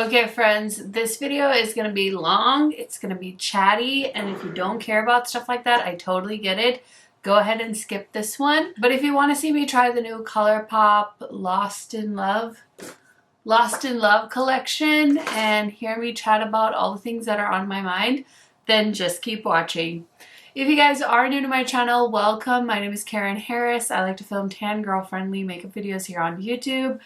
Okay friends, this video is going to be long, it's going to be chatty, and if you don't care about stuff like that, I totally get it. Go ahead and skip this one. But if you want to see me try the new ColourPop Lost in Love collection and hear me chat about all the things that are on my mind, then just keep watching. If you guys are new to my channel, welcome. My name is KARENHARRIS. I like to film tan girl friendly makeup videos here on YouTube.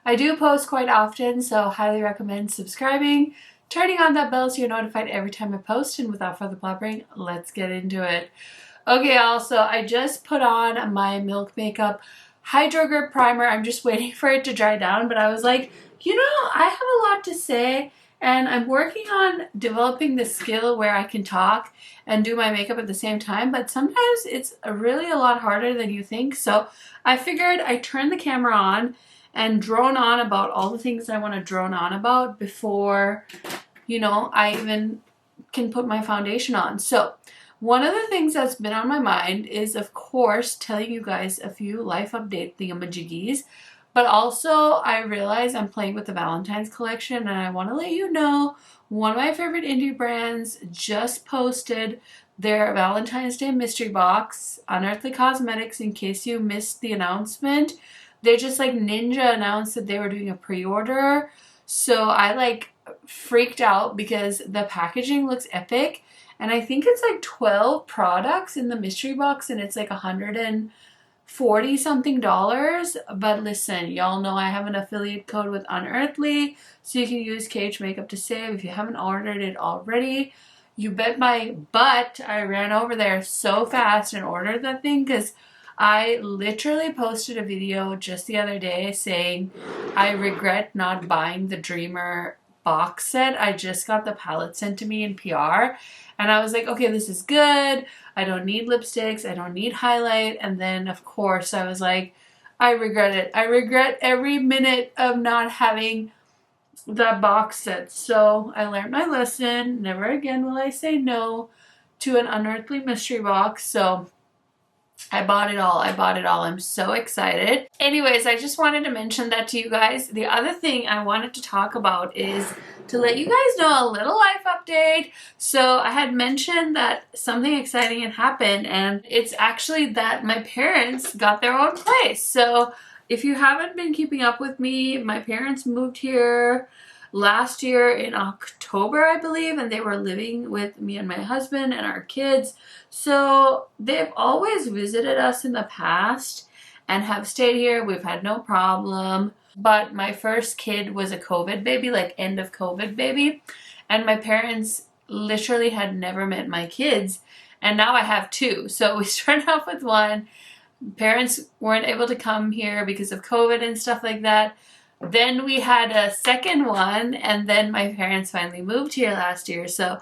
I do post quite often, so highly recommend subscribing, turning on that bell so you're notified every time I post, and without further blabbering, let's get into it. Okay, also, I just put on my Milk Makeup Hydro Grip Primer. I'm just waiting for it to dry down, but I was like, you know, I have a lot to say, and I'm working on developing the skill where I can talk and do my makeup at the same time, but sometimes it's really a lot harder than you think, so I figured I'd turn the camera on and drone on about all the things I want to drone on about before, you know, I even can put my foundation on. So one of the things that's been on my mind is, of course, telling you guys a few life update thingamajiggies, but also I realize I'm playing with the Valentine's collection, and I want to let you know one of my favorite indie brands just posted their Valentine's Day mystery box, Unearthly Cosmetics, in case you missed the announcement. They just like ninja announced that they were doing a pre-order, so I like freaked out because the packaging looks epic, and I think it's like 12 products in the mystery box, and it's like $140 something. But listen, y'all know I have an affiliate code with Unearthly, so you can use KHMAKEUP to save if you haven't ordered it already. You bet my butt I ran over there so fast and ordered that thing, because I literally posted a video just the other day saying I regret not buying the Dreamer box set. I just got the palette sent to me in PR, and I was like, okay, this is good. I don't need lipsticks. I don't need highlight. And then, of course, I was like, I regret it. I regret every minute of not having that box set. So I learned my lesson. Never again will I say no to an Unearthly mystery box. So I bought it all. I'm so excited. Anyways, I just wanted to mention that to you guys. The other thing I wanted to talk about is to let you guys know a little life update. So I had mentioned that something exciting had happened, and it's actually that my parents got their own place. So if you haven't been keeping up with me, my parents moved here last year in October, I believe, and they were living with me and my husband and our kids. So they've always visited us in the past and have stayed here. We've had no problem. But my first kid was a COVID baby, like end of COVID baby. And my parents literally had never met my kids. And now I have two. So we started off with one. Parents weren't able to come here because of COVID and stuff like that. Then we had a second one, and then my parents finally moved here last year. So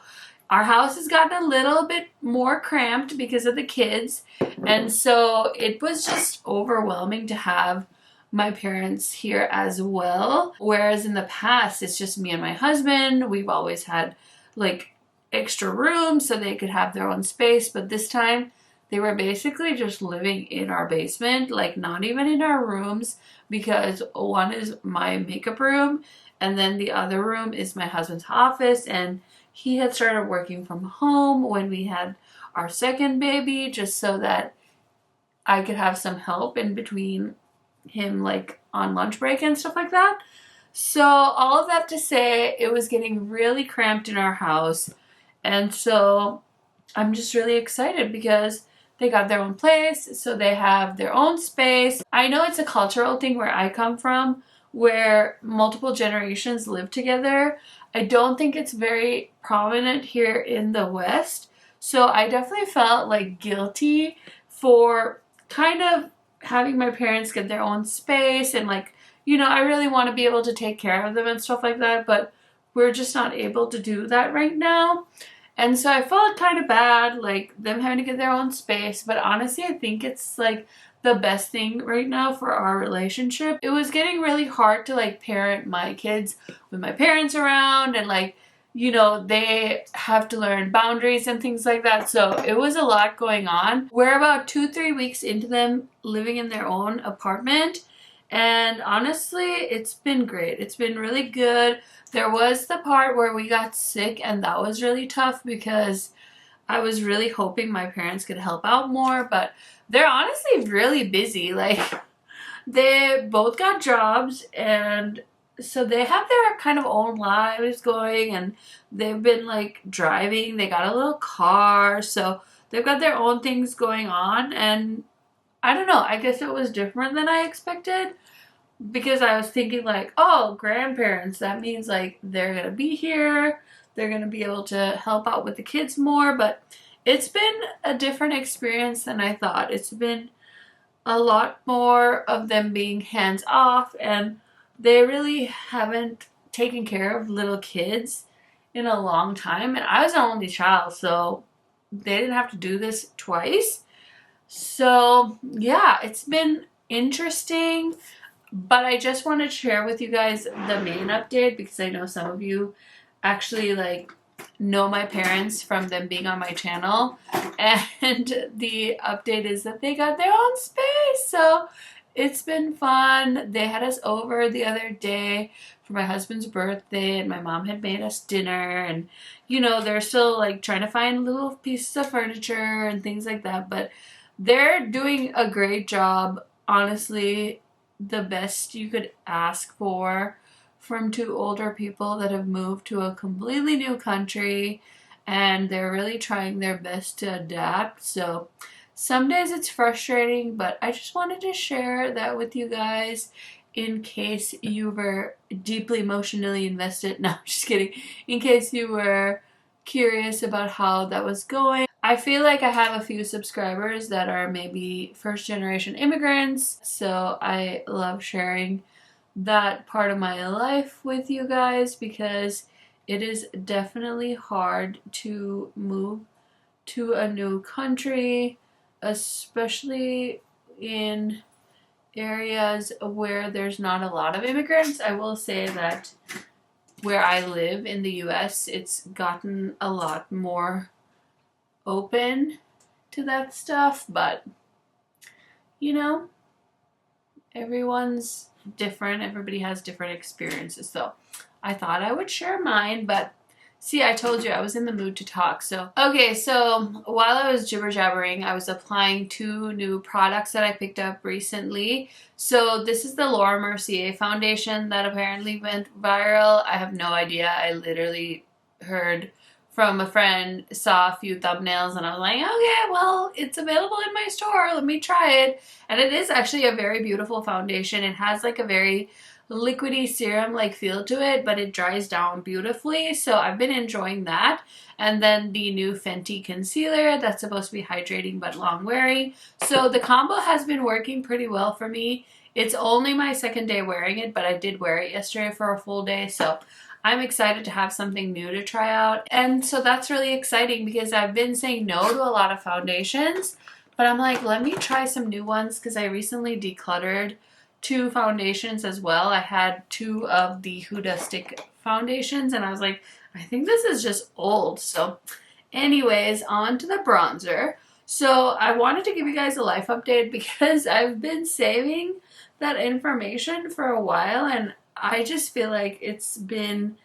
our house has gotten a little bit more cramped because of the kids. And so it was just overwhelming to have my parents here as well. Whereas in the past, it's just me and my husband. We've always had like extra rooms so they could have their own space. But this time, they were basically just living in our basement, like not even in our rooms, because one is my makeup room and then the other room is my husband's office, and he had started working from home when we had our second baby, just so that I could have some help in between him, like on lunch break and stuff like that. So all of that to say, it was getting really cramped in our house, and so I'm just really excited because they got their own place, so they have their own space. I know it's a cultural thing where I come from, where multiple generations live together. I don't think it's very prominent here in the West, so I definitely felt like guilty for kind of having my parents get their own space, and like, you know, I really want to be able to take care of them and stuff like that, but we're just not able to do that right now. And so I felt kind of bad, like them having to get their own space. But honestly, I think it's like the best thing right now for our relationship. It was getting really hard to like parent my kids with my parents around, and like, you know, they have to learn boundaries and things like that. So it was a lot going on. We're about 2-3 weeks into them living in their own apartment, And honestly, it's been great. It's been really good. There was the part where we got sick, and that was really tough because I was really hoping my parents could help out more, but they're honestly really busy. Like, they both got jobs, and so they have their kind of own lives going, and they've been like driving. They got a little car, so they've got their own things going on, and I don't know, I guess it was different than I expected because I was thinking like, oh, grandparents, that means like they're gonna be here, they're gonna be able to help out with the kids more, but it's been a different experience than I thought. It's been a lot more of them being hands off, and they really haven't taken care of little kids in a long time, and I was an only child, so they didn't have to do this twice. So yeah, it's been interesting, but I just want to share with you guys the main update because I know some of you actually like know my parents from them being on my channel, and the update is that they got their own space. So it's been fun. They had us over the other day for my husband's birthday, and my mom had made us dinner, and you know, they're still like trying to find little pieces of furniture and things like that, but they're doing a great job. Honestly, the best you could ask for from two older people that have moved to a completely new country, and they're really trying their best to adapt. So some days it's frustrating, but I just wanted to share that with you guys in case you were deeply emotionally invested. No, I'm just kidding. In case you were curious about how that was going. I feel like I have a few subscribers that are maybe first generation immigrants, so I love sharing that part of my life with you guys because it is definitely hard to move to a new country, especially in areas where there's not a lot of immigrants. I will say that where I live in the US, it's gotten a lot more open to that stuff, but you know, everyone's different. Everybody has different experiences, so I thought I would share mine. But see, I told you I was in the mood to talk. So okay, so while I was jibber jabbering, I was applying 2 new products that I picked up recently. So this is the Laura Mercier foundation that apparently went viral. I have no idea. I literally heard from a friend, saw a few thumbnails, and I was like, okay, well, it's available in my store. Let me try it. And it is actually a very beautiful foundation. It has like a very liquidy serum-like feel to it, but it dries down beautifully. So I've been enjoying that. And then the new Fenty concealer that's supposed to be hydrating but long wearing. So the combo has been working pretty well for me. It's only my second day wearing it, but I did wear it yesterday for a full day. So I'm excited to have something new to try out. And so that's really exciting because I've been saying no to a lot of foundations, but I'm like, let me try some new ones because I recently decluttered 2 foundations as well. I had 2 of the Huda stick foundations, and I was like, I think this is just old. So anyways, on to the bronzer. So I wanted to give you guys a life update because I've been saving that information for a while, and I just feel like it's been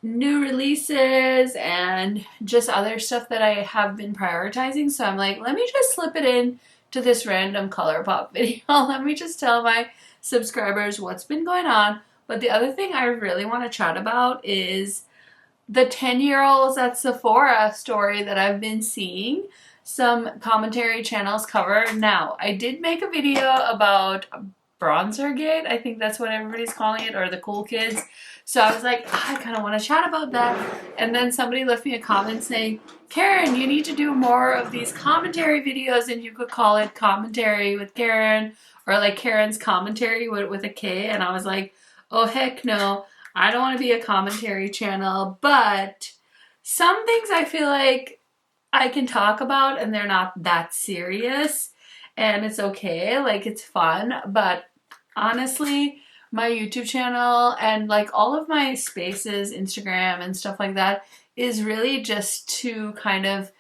new releases and just other stuff that I have been prioritizing. So I'm like, let me just slip it in to this random ColourPop video. Let me just tell my subscribers what's been going on. But the other thing I really want to chat about is the 10-year-olds at Sephora story that I've been seeing some commentary channels cover. Now, I did make a video about Bronzergate, I think that's what everybody's calling it, or the cool kids. So I was like, I kind of want to chat about that. And then somebody left me a comment saying, Karen, you need to do more of these commentary videos, and you could call it Commentary with Karen, or like Karen's Commentary with a K. And I was like, oh heck no, I don't want to be a commentary channel, but some things I feel like I can talk about and they're not that serious. And it's okay, like it's fun, but honestly, my YouTube channel and like all of my spaces, Instagram and stuff like that is really just to kind of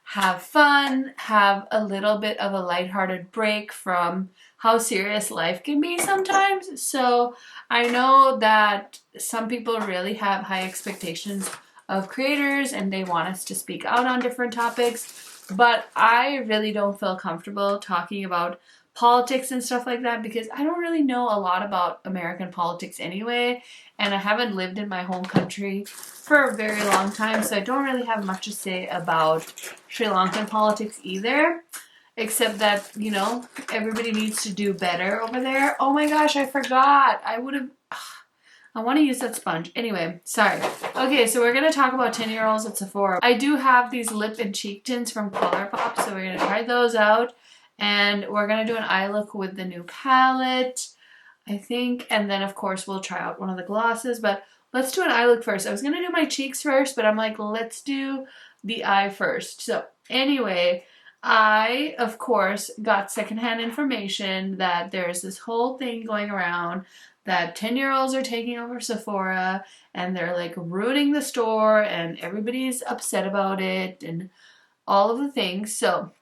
have fun, have a little bit of a lighthearted break from how serious life can be sometimes. So I know that some people really have high expectations of creators and they want us to speak out on different topics, but I really don't feel comfortable talking about politics and stuff like that because I don't really know a lot about American politics anyway, and I haven't lived in my home country for a very long time, so I don't really have much to say about Sri Lankan politics either, except that, you know, everybody needs to do better over there. Oh my gosh, I forgot. I want to use that sponge. Anyway, sorry. Okay, so we're going to talk about 10-year-olds at Sephora. I do have these lip and cheek tints from ColourPop, so we're going to try those out. And we're going to do an eye look with the new palette, I think. And then, of course, we'll try out one of the glosses. But let's do an eye look first. I was going to do my cheeks first, but I'm like, let's do the eye first. So anyway, I, of course, got secondhand information that there's this whole thing going around that 10-year-olds are taking over Sephora and they're like ruining the store and everybody's upset about it and all of the things. So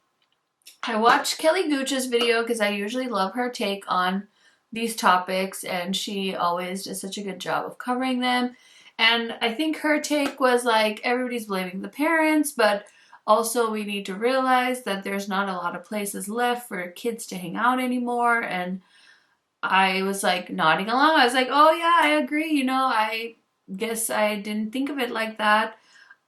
I watched Kelly Gooch's video because I usually love her take on these topics and she always does such a good job of covering them. And I think her take was like, everybody's blaming the parents, but also we need to realize that there's not a lot of places left for kids to hang out anymore. And I was like nodding along. I was like, oh yeah, I agree. You know, I guess I didn't think of it like that.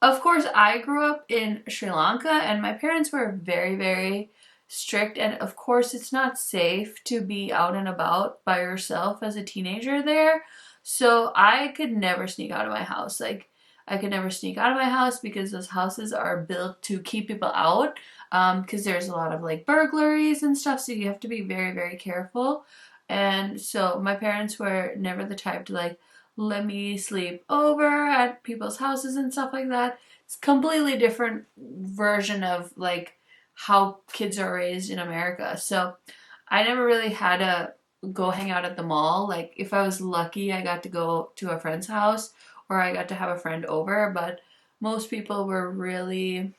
Of course, I grew up in Sri Lanka and my parents were very, very strict. And of course, it's not safe to be out and about by yourself as a teenager there. So I could never sneak out of my house. Like, I could never sneak out of my house because those houses are built to keep people out because there's a lot of like burglaries and stuff. So you have to be very, very careful. And so my parents were never the type to like let me sleep over at people's houses and stuff like that. It's a completely different version of like how kids are raised in America. So I never really had to go hang out at the mall. Like if I was lucky, I got to go to a friend's house or I got to have a friend over, but most people were really,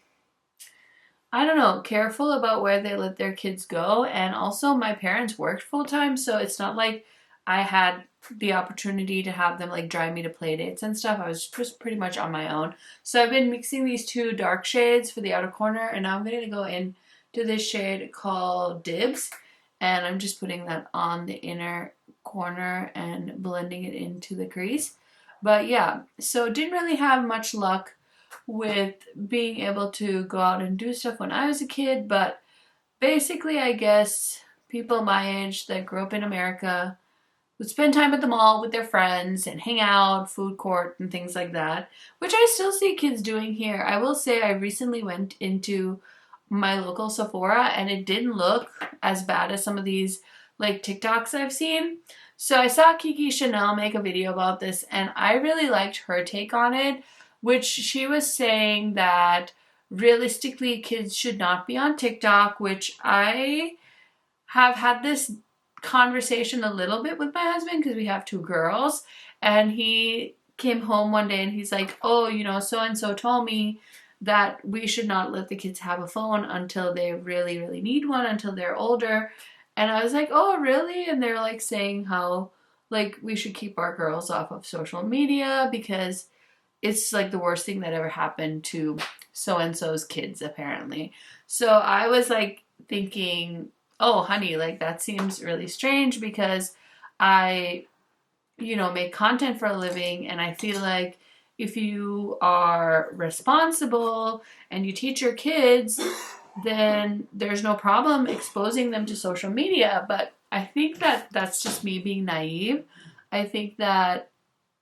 I don't know, careful about where they let their kids go. And also my parents worked full time, so it's not like I had the opportunity to have them like drive me to play dates and stuff. I was just pretty much on my own. So I've been mixing these two dark shades for the outer corner and now I'm going to go into this shade called Dibs and I'm just putting that on the inner corner and blending it into the crease. But yeah, so didn't really have much luck with being able to go out and do stuff when I was a kid, but basically I guess people my age that grew up in America would spend time at the mall with their friends and hang out, food court and things like that, which I still see kids doing here. I will say I recently went into my local Sephora and it didn't look as bad as some of these like TikToks I've seen. So I saw Kiki Chanel make a video about this and I really liked her take on it, which she was saying that realistically kids should not be on TikTok, which I have had this conversation a little bit with my husband because we have two girls and he came home one day and he's like, oh, you know, so-and-so told me that we should not let the kids have a phone until they really, really need one, until they're older. And I was like, oh, really? And they're like saying how like we should keep our girls off of social media because it's like the worst thing that ever happened to so-and-so's kids, apparently. So I was like thinking, oh, honey, like that seems really strange because I, you know, make content for a living and I feel like if you are responsible and you teach your kids, then there's no problem exposing them to social media. But I think that that's just me being naive. I think that,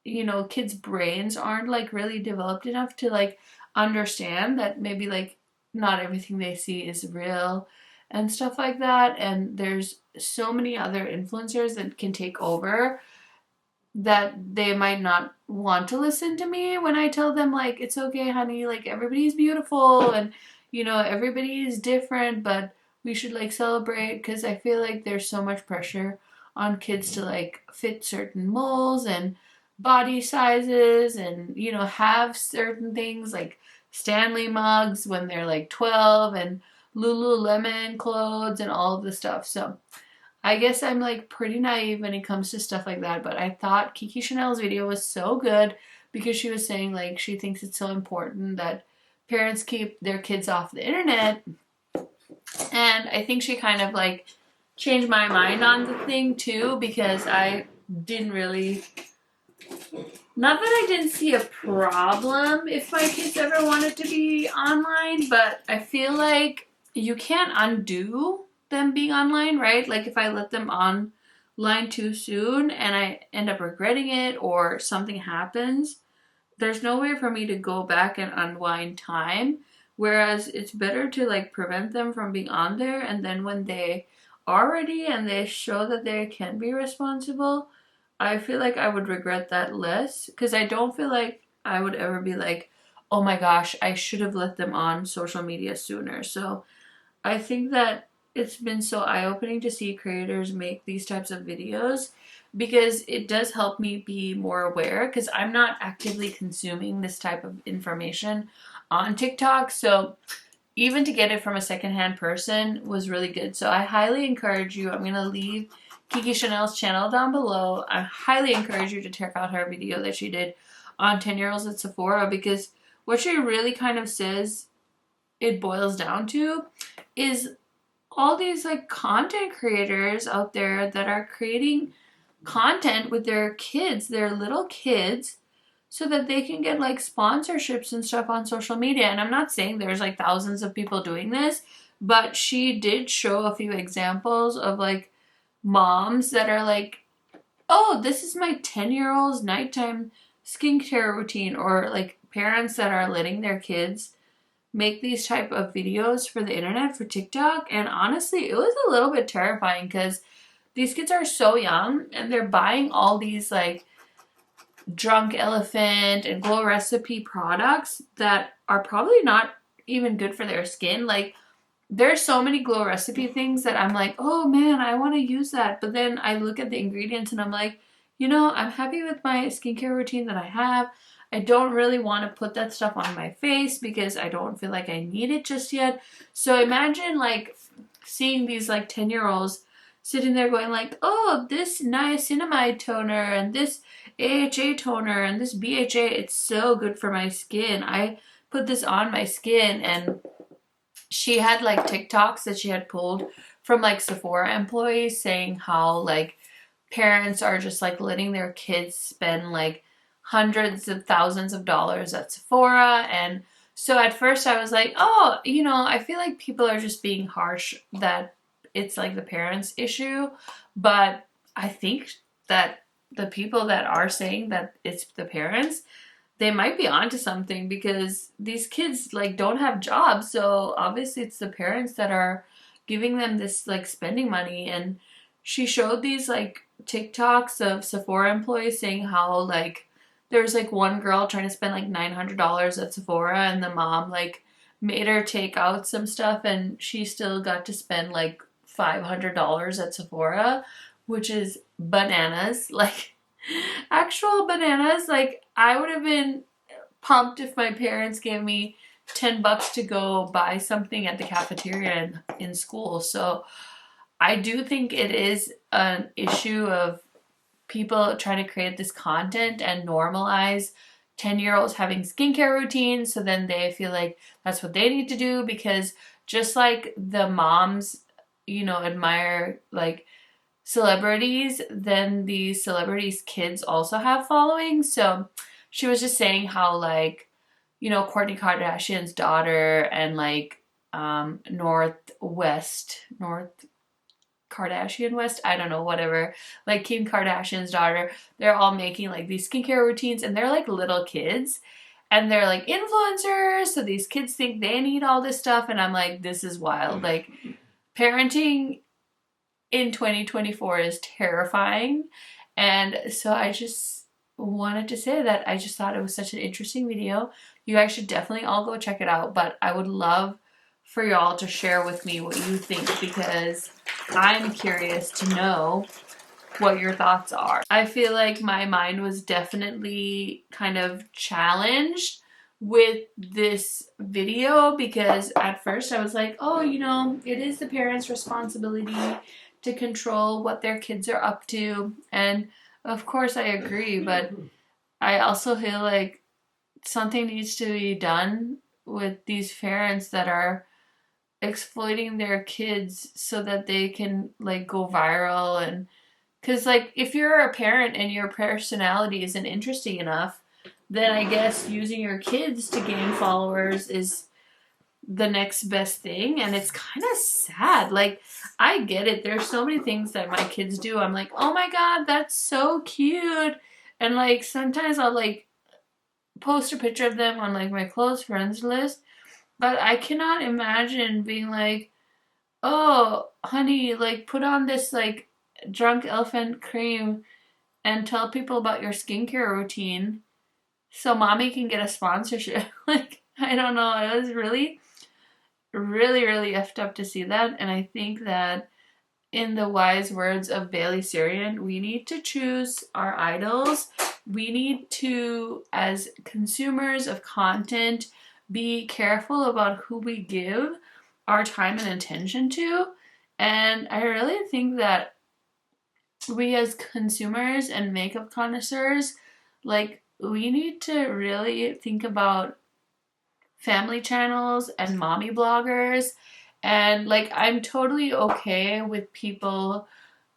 you know, kids' brains aren't like really developed enough to like understand that maybe like not everything they see is real and stuff like that. And there's so many other influencers that can take over that they might not want to listen to me when I tell them like, it's okay, honey, like everybody's beautiful and, you know, everybody is different, but we should like celebrate, because I feel like there's so much pressure on kids to like fit certain molds and body sizes and, you know, have certain things like Stanley mugs when they're like 12 and Lululemon clothes and all of the stuff. So I guess I'm like pretty naive when it comes to stuff like that, but I thought Kiki Chanel's video was so good because she was saying like she thinks it's so important that parents keep their kids off the internet. And I think she kind of like changed my mind on the thing too, because I didn't really, not that I didn't see a problem if my kids ever wanted to be online, but I feel like you can't undo them being online, right? Like if I let them online too soon and I end up regretting it or something happens, there's no way for me to go back and unwind time. Whereas it's better to like prevent them from being on there, and then when they are ready and they show that they can be responsible, I feel like I would regret that less, because I don't feel like I would ever be like, oh my gosh, I should have let them on social media sooner. So I think that it's been so eye-opening to see creators make these types of videos, because it does help me be more aware, because I'm not actively consuming this type of information on TikTok. So even to get it from a secondhand person was really good. So I highly encourage you. I'm going to leave Kiki Chanel's channel down below. I highly encourage you to check out her video that she did on 10-year-olds at Sephora, because what she really kind of says it boils down to is all these like content creators out there that are creating content with their kids, their little kids, so that they can get like sponsorships and stuff on social media. And I'm not saying there's like thousands of people doing this, but she did show a few examples of like moms that are like, oh, this is my 10-year-old's nighttime skincare routine, or like parents that are letting their kids make these type of videos for the internet, for TikTok. And honestly, it was a little bit terrifying, because these kids are so young and they're buying all these like Drunk Elephant and Glow Recipe products that are probably not even good for their skin. Like there's so many Glow Recipe things that I'm like, oh man, I want to use that. But then I look at the ingredients and I'm like, you know, I'm happy with my skincare routine that I have. I don't really want to put that stuff on my face because I don't feel like I need it just yet. So imagine like seeing these like 10-year-olds sitting there going like, oh, this niacinamide toner and this AHA toner and this BHA, it's so good for my skin. I put this on my skin. And she had like TikToks that she had pulled from like Sephora employees saying how like parents are just like letting their kids spend like hundreds of thousands of dollars at Sephora. And so at first I was like, oh, you know, I feel like people are just being harsh that it's like the parents' issue. But I think that the people that are saying that it's the parents, they might be onto something, because these kids like don't have jobs. So obviously it's the parents that are giving them this like spending money. And she showed these like TikToks of Sephora employees saying how like there's like one girl trying to spend like $900 at Sephora, and the mom like made her take out some stuff and she still got to spend like $500 at Sephora, which is bananas. Like actual bananas. Like I would have been pumped if my parents gave me $10 to go buy something at the cafeteria in school. So I do think it is an issue of people trying to create this content and normalize 10-year-olds having skincare routines, so then they feel like that's what they need to do, because just like the moms, you know, admire like celebrities, then the celebrities' kids also have followings. So she was just saying how like, you know, Kourtney Kardashian's daughter and like North Kardashian West, I don't know, whatever, like Kim Kardashian's daughter, they're all making like these skincare routines, and they're like little kids and they're like influencers, so these kids think they need all this stuff. And I'm like, this is wild. Like parenting in 2024 is terrifying. And so I just wanted to say that I just thought it was such an interesting video. You guys should definitely all go check it out, but I would love for y'all to share with me what you think, because I'm curious to know what your thoughts are. I feel like my mind was definitely kind of challenged with this video, because at first I was like, oh, you know, it is the parents' responsibility to control what their kids are up to. And of course I agree, but I also feel like something needs to be done with these parents that are exploiting their kids so that they can like go viral. And because like if you're a parent and your personality isn't interesting enough, then I guess using your kids to gain followers is the next best thing. And it's kind of sad. Like, I get it, there's so many things that my kids do, I'm like, oh my god, that's so cute. And like sometimes I'll like post a picture of them on like my close friends list, but I cannot imagine being like, oh honey, like put on this like drunk elephant cream and tell people about your skincare routine so mommy can get a sponsorship. Like, I don't know, it was really effed up to see that. And I think that in the wise words of Bailey Sarian, we need to choose our idols. We need to, as consumers of content, be careful about who we give our time and attention to. And I really think that we as consumers and makeup connoisseurs, like, we need to really think about family channels and mommy bloggers. And like, I'm totally okay with people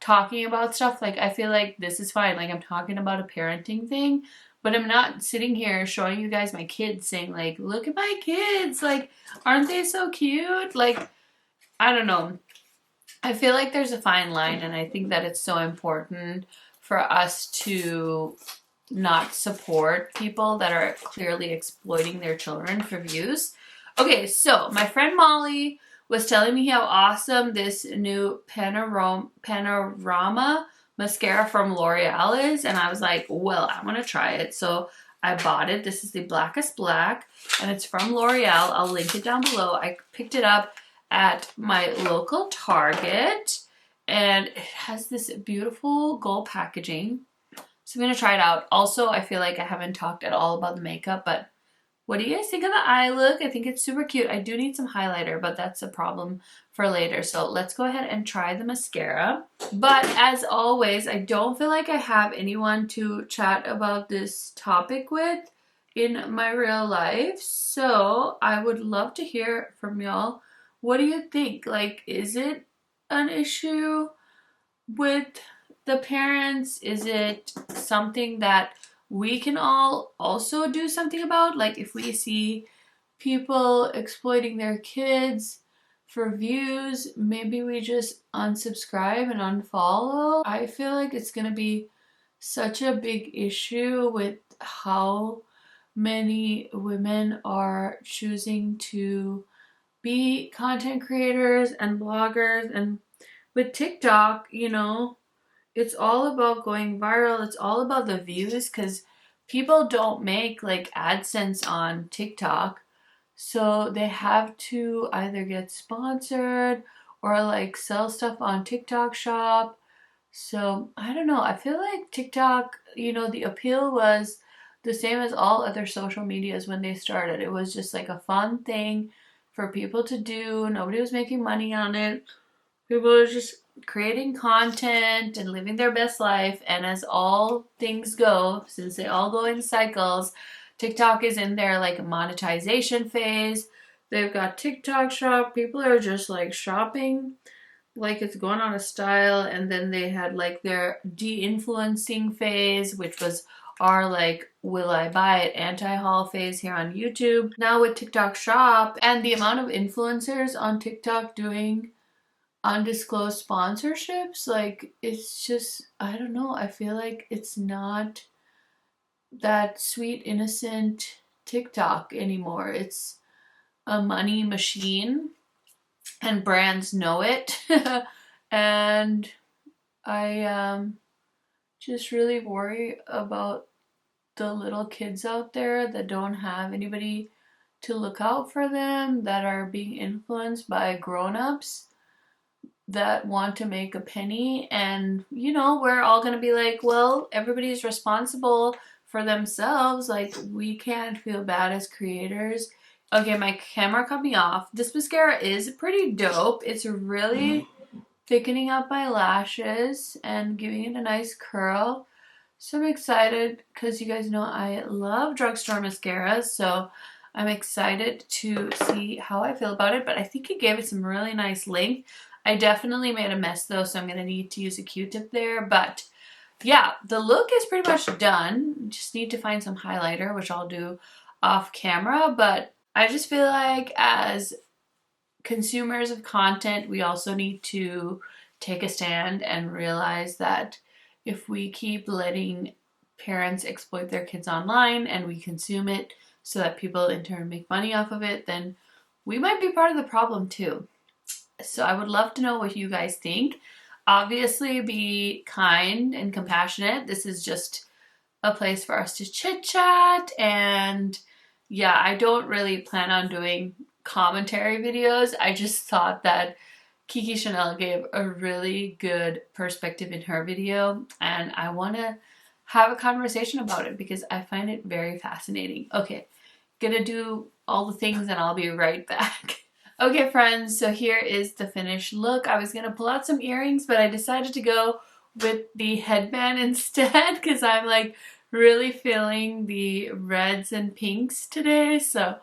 talking about stuff. Like, I feel like this is fine. Like, I'm talking about a parenting thing, but I'm not sitting here showing you guys my kids saying like, look at my kids, like, aren't they so cute? Like, I don't know. I feel like there's a fine line, and I think that it's so important for us to not support people that are clearly exploiting their children for views. Okay, so my friend Molly was telling me how awesome this new Panorama mascara from L'Oreal is, and I was like, well, I want to try it. So I bought it. This is the Blackest Black, and it's from L'Oreal. I'll link it down below. I picked it up at my local Target, and it has this beautiful gold packaging. So I'm going to try it out. Also, I feel like I haven't talked at all about the makeup, but what do you guys think of the eye look? I think it's super cute. I do need some highlighter, but that's a problem for later. So let's go ahead and try the mascara. But as always, I don't feel like I have anyone to chat about this topic with in my real life. So I would love to hear from y'all. What do you think? Like, is it an issue with the parents? Is it something that we can all also do something about? Like, if we see people exploiting their kids for views, maybe we just unsubscribe and unfollow. I feel like it's gonna be such a big issue with how many women are choosing to be content creators and bloggers. And with TikTok, you know, it's all about going viral. It's all about the views, because people don't make like AdSense on TikTok. So they have to either get sponsored or like sell stuff on TikTok shop. So I don't know. I feel like TikTok, you know, the appeal was the same as all other social medias when they started. It was just like a fun thing for people to do. Nobody was making money on it. People were just creating content and living their best life. And as all things go, since they all go in cycles, TikTok is in their like monetization phase. They've got TikTok shop. People are just like shopping like it's going on a style. And then they had like their de-influencing phase, which was our like, will I buy it anti-haul phase here on YouTube. Now with TikTok shop and the amount of influencers on TikTok doing undisclosed sponsorships, like, it's just, I don't know, I feel like it's not that sweet innocent TikTok anymore. It's a money machine, and brands know it. And I just really worry about the little kids out there that don't have anybody to look out for them, that are being influenced by grown-ups that want to make a penny. And you know, we're all gonna be like, well, everybody's responsible for themselves. Like, we can't feel bad as creators. Okay, my camera cut me off. This mascara is pretty dope. It's really thickening up my lashes and giving it a nice curl. So I'm excited because you guys know I love drugstore mascaras, so I'm excited to see how I feel about it, but I think it gave it some really nice length. I definitely made a mess though, so I'm going to need to use a Q-tip there, but yeah, the look is pretty much done. Just need to find some highlighter, which I'll do off camera, but I just feel like as consumers of content, we also need to take a stand and realize that if we keep letting parents exploit their kids online and we consume it so that people in turn make money off of it, then we might be part of the problem too. So I would love to know what you guys think. Obviously, be kind and compassionate. This is just a place for us to chit chat, and yeah, I don't really plan on doing commentary videos. I just thought that Kiki Chanel gave a really good perspective in her video, and I want to have a conversation about it because I find it very fascinating. Okay, gonna do all the things and I'll be right back. Okay friends, so here is the finished look. I was gonna pull out some earrings, but I decided to go with the headband instead because I'm like really feeling the reds and pinks today, so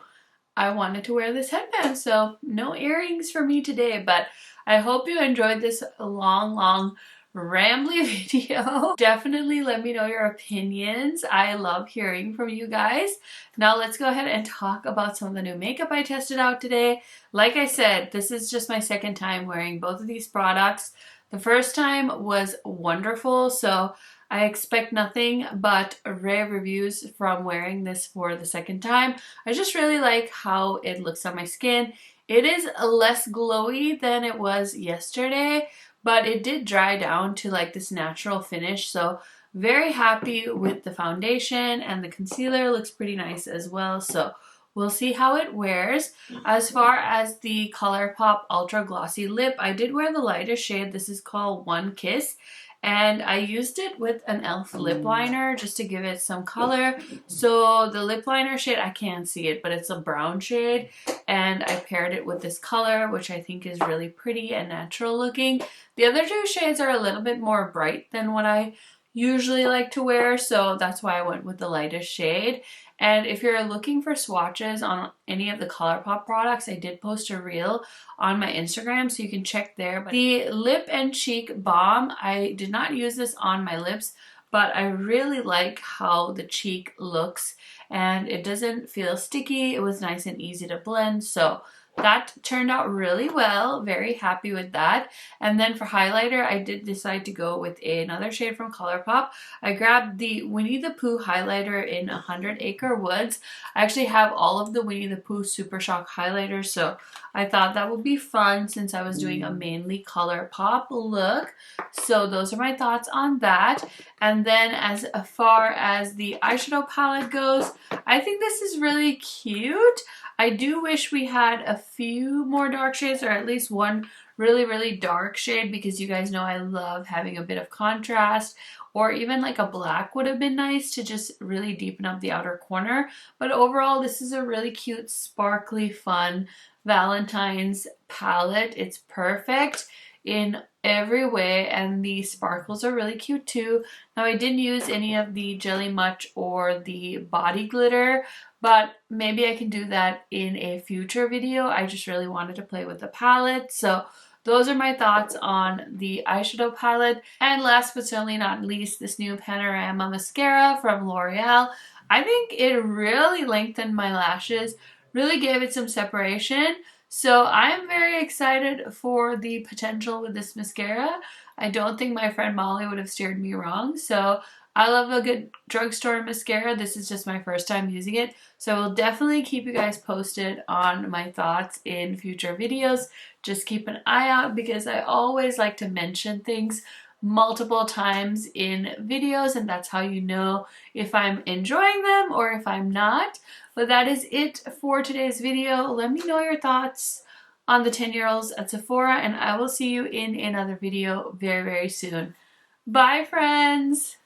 I wanted to wear this headband. So no earrings for me today, but I hope you enjoyed this long rambly video. Definitely let me know your opinions. I love hearing from you guys. Now let's go ahead and talk about some of the new makeup I tested out today. Like I said, this is just my second time wearing both of these products. The first time was wonderful, so I expect nothing but rave reviews from wearing this for the second time. I just really like how it looks on my skin. It is less glowy than it was yesterday, but it did dry down to like this natural finish, so very happy with the foundation, and the concealer looks pretty nice as well, so we'll see how it wears. As far as the ColourPop Ultra Glossy Lip, I did wear the lightest shade. This is called One Kiss, and I used it with an e.l.f. lip liner just to give it some color. So the lip liner shade, I can't see it, but it's a brown shade, and I paired it with this color, which I think is really pretty and natural looking. The other two shades are a little bit more bright than what I usually like to wear, so that's why I went with the lightest shade. And if you're looking for swatches on any of the ColourPop products, I did post a reel on my Instagram, so you can check there. But the Lip and Cheek Balm, I did not use this on my lips, but I really like how the cheek looks, and it doesn't feel sticky. It was nice and easy to blend, so that turned out really well. Very happy with that. And then for highlighter, I did decide to go with another shade from ColourPop. I grabbed the Winnie the Pooh highlighter in 100 Acre Woods. I actually have all of the Winnie the Pooh Super Shock highlighters, so I thought that would be fun since I was doing a mainly ColourPop look. So those are my thoughts on that. And then as far as the eyeshadow palette goes, I think this is really cute. I do wish we had a few more dark shades, or at least one really dark shade, because you guys know I love having a bit of contrast, or even like a black would have been nice to just really deepen up the outer corner. But overall, this is a really cute, sparkly, fun Valentine's palette. It's perfect in every way, and the sparkles are really cute too. Now I didn't use any of the Jelly Much or the body glitter, but maybe I can do that in a future video. I just really wanted to play with the palette. So those are my thoughts on the eyeshadow palette. And last but certainly not least, this new Panorama mascara from L'Oreal. I think it really lengthened my lashes, really gave it some separation. So I'm very excited for the potential with this mascara. I don't think my friend Molly would have steered me wrong. So I love a good drugstore mascara. This is just my first time using it, so I will definitely keep you guys posted on my thoughts in future videos. Just keep an eye out because I always like to mention things multiple times in videos, and that's how you know if I'm enjoying them or if I'm not. But that is it for today's video. Let me know your thoughts on the 10-year-olds at Sephora, and I will see you in another video very soon. Bye, friends!